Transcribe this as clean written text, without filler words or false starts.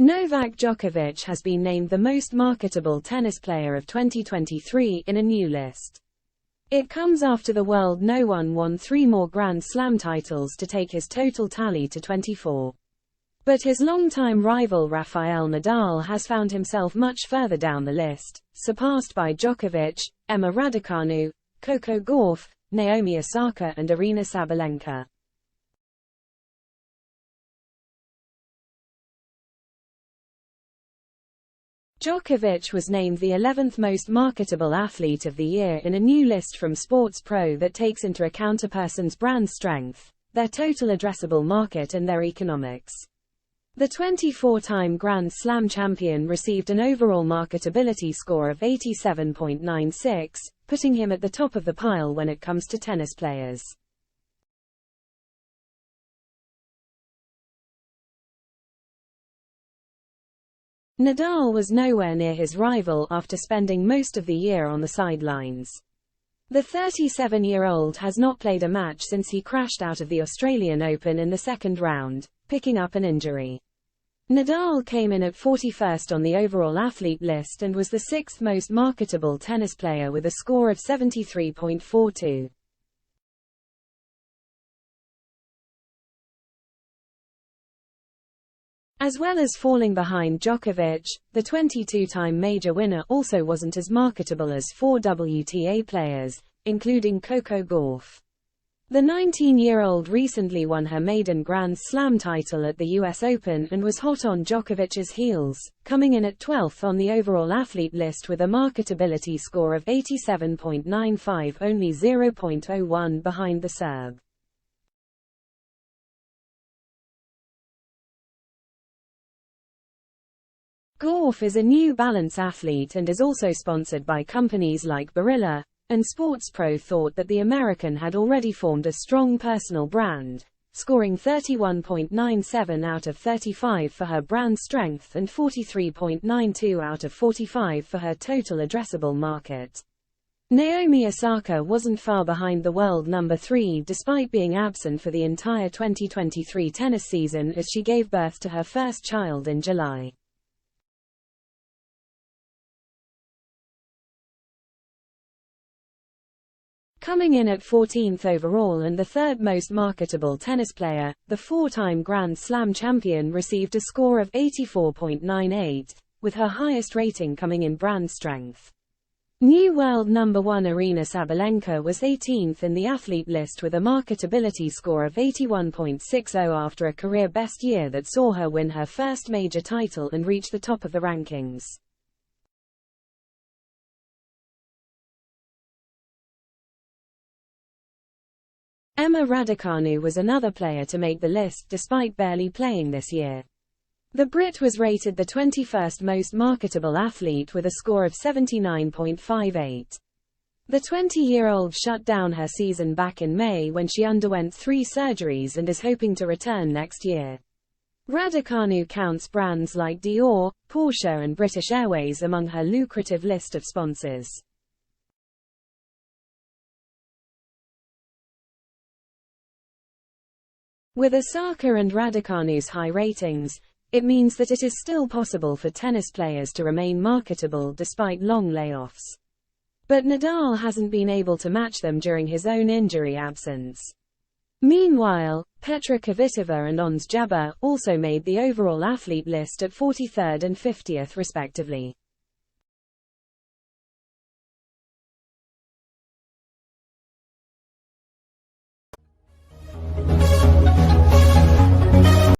Novak Djokovic has been named the most marketable tennis player of 2023 in a new list. It comes after the world no one won 3 more Grand Slam titles to take his total tally to 24. But his longtime rival Rafael Nadal has found himself much further down the list, surpassed by Djokovic, Emma Raducanu, Coco Gauff, Naomi Osaka and Aryna Sabalenka. Djokovic was named the 11th most marketable athlete of the year in a new list from Sports Pro that takes into account a person's brand strength, their total addressable market and their economics. The 24-time Grand Slam champion received an overall marketability score of 87.96, putting him at the top of the pile when it comes to tennis players. Nadal was nowhere near his rival after spending most of the year on the sidelines. The 37-year-old has not played a match since he crashed out of the Australian Open in the second round, picking up an injury. Nadal came in at 41st on the overall athlete list and was the 6th most marketable tennis player with a score of 73.42. As well as falling behind Djokovic, the 22-time major winner also wasn't as marketable as 4 WTA players, including Coco Gauff. The 19-year-old recently won her maiden Grand Slam title at the US Open and was hot on Djokovic's heels, coming in at 12th on the overall athlete list with a marketability score of 87.95, only 0.01 behind the Serb. Gauff is a New Balance athlete and is also sponsored by companies like Barilla, and Sports Pro thought that the American had already formed a strong personal brand, scoring 31.97 out of 35 for her brand strength and 43.92 out of 45 for her total addressable market. Naomi Osaka wasn't far behind the world number 3 despite being absent for the entire 2023 tennis season as she gave birth to her first child in July. Coming in at 14th overall and the 3rd most marketable tennis player, the 4-time Grand Slam champion received a score of 84.98, with her highest rating coming in brand strength. New world number 1 Aryna Sabalenka was 18th in the athlete list with a marketability score of 81.60 after a career best year that saw her win her first major title and reach the top of the rankings. Emma Raducanu was another player to make the list despite barely playing this year. The Brit was rated the 21st most marketable athlete with a score of 79.58. The 20-year-old shut down her season back in May when she underwent 3 surgeries and is hoping to return next year. Raducanu counts brands like Dior, Porsche and British Airways among her lucrative list of sponsors. With Osaka and Raducanu's high ratings, it means that it is still possible for tennis players to remain marketable despite long layoffs. But Nadal hasn't been able to match them during his own injury absence. Meanwhile, Petra Kvitova and Ons Jabeur also made the overall athlete list at 43rd and 50th respectively.